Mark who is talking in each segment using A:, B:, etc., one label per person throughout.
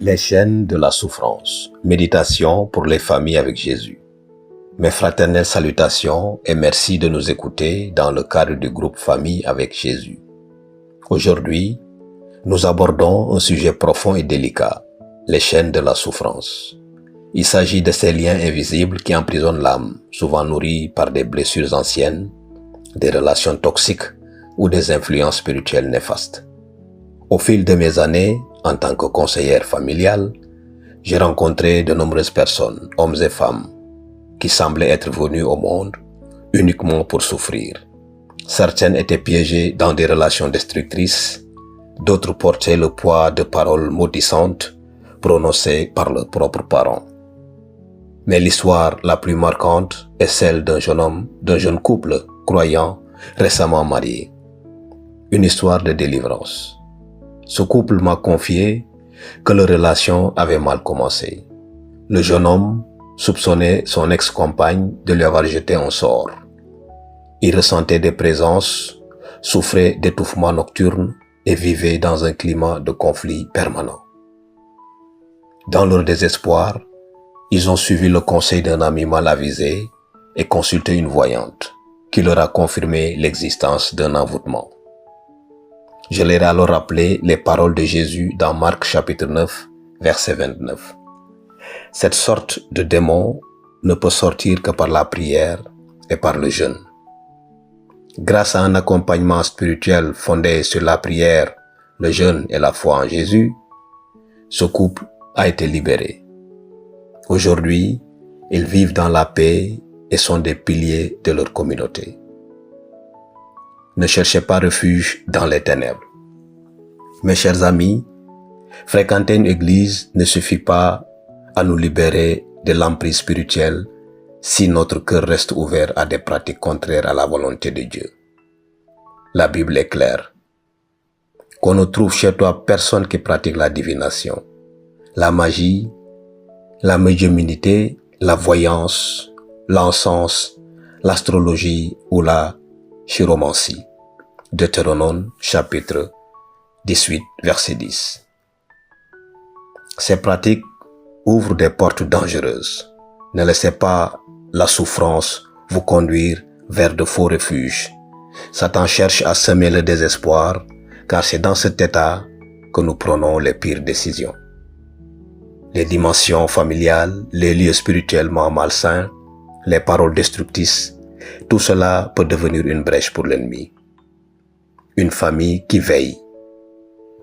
A: Les chaînes de la souffrance. Méditation pour les familles avec Jésus. Mes fraternelles salutations et merci de nous écouter dans le cadre du groupe Famille avec Jésus. Aujourd'hui, nous abordons un sujet profond et délicat, les chaînes de la souffrance. Il s'agit de ces liens invisibles qui emprisonnent l'âme, souvent nourris par des blessures anciennes, des relations toxiques ou des influences spirituelles néfastes. Au fil de mes années, en tant que conseillère familiale, j'ai rencontré de nombreuses personnes, hommes et femmes, qui semblaient être venues au monde uniquement pour souffrir. Certaines étaient piégées dans des relations destructrices, d'autres portaient le poids de paroles maudissantes prononcées par leurs propres parents. Mais l'histoire la plus marquante est celle d'un jeune couple croyant récemment marié. Une histoire de délivrance. Ce couple m'a confié que leur relation avait mal commencé. Le jeune homme soupçonnait son ex-compagne de lui avoir jeté un sort. Il ressentait des présences, souffrait d'étouffements nocturnes et vivait dans un climat de conflit permanent. Dans leur désespoir, ils ont suivi le conseil d'un ami mal avisé et consulté une voyante qui leur a confirmé l'existence d'un envoûtement. Je leur ai alors rappelé les paroles de Jésus dans Marc chapitre 9, verset 29. Cette sorte de démon ne peut sortir que par la prière et par le jeûne. Grâce à un accompagnement spirituel fondé sur la prière, le jeûne et la foi en Jésus, ce couple a été libéré. Aujourd'hui, ils vivent dans la paix et sont des piliers de leur communauté. Ne cherchez pas refuge dans les ténèbres. Mes chers amis, fréquenter une église ne suffit pas à nous libérer de l'emprise spirituelle si notre cœur reste ouvert à des pratiques contraires à la volonté de Dieu. La Bible est claire. Qu'on ne trouve chez toi personne qui pratique la divination, la magie, la médiumnité, la voyance, l'encens, l'astrologie ou la chiromancie. Deutéronome chapitre 18, verset 10. Ces pratiques ouvrent des portes dangereuses. Ne laissez pas la souffrance vous conduire vers de faux refuges. Satan cherche à semer le désespoir, car c'est dans cet état que nous prenons les pires décisions. Les dimensions familiales, les lieux spirituellement malsains, les paroles destructrices, tout cela peut devenir une brèche pour l'ennemi. Une famille qui veille.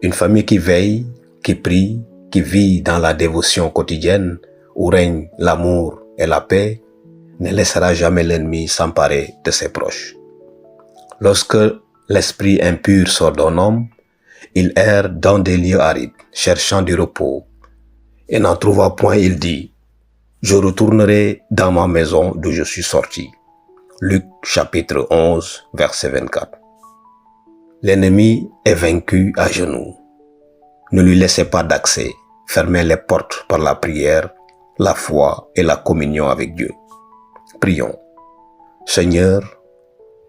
A: Une famille qui veille, qui prie, qui vit dans la dévotion quotidienne, où règne l'amour et la paix, ne laissera jamais l'ennemi s'emparer de ses proches. Lorsque l'esprit impur sort d'un homme, il erre dans des lieux arides, cherchant du repos, et n'en trouvant point, il dit « Je retournerai dans ma maison d'où je suis sorti ». Luc chapitre 11, verset 24. L'ennemi est vaincu à genoux. Ne lui laissez pas d'accès. Fermez les portes par la prière, la foi et la communion avec Dieu. Prions. Seigneur,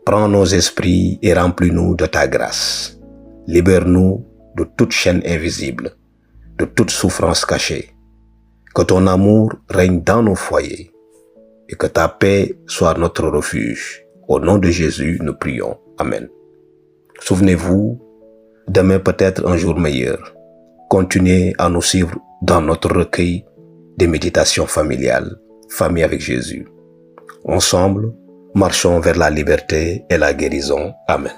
A: prends nos esprits et remplis-nous de ta grâce. Libère-nous de toute chaîne invisible, de toute souffrance cachée. Que ton amour règne dans nos foyers et que ta paix soit notre refuge. Au nom de Jésus, nous prions. Amen. Souvenez-vous, demain peut être un jour meilleur. Continuez à nous suivre dans notre recueil des méditations familiales, Famille avec Jésus. Ensemble, marchons vers la liberté et la guérison. Amen.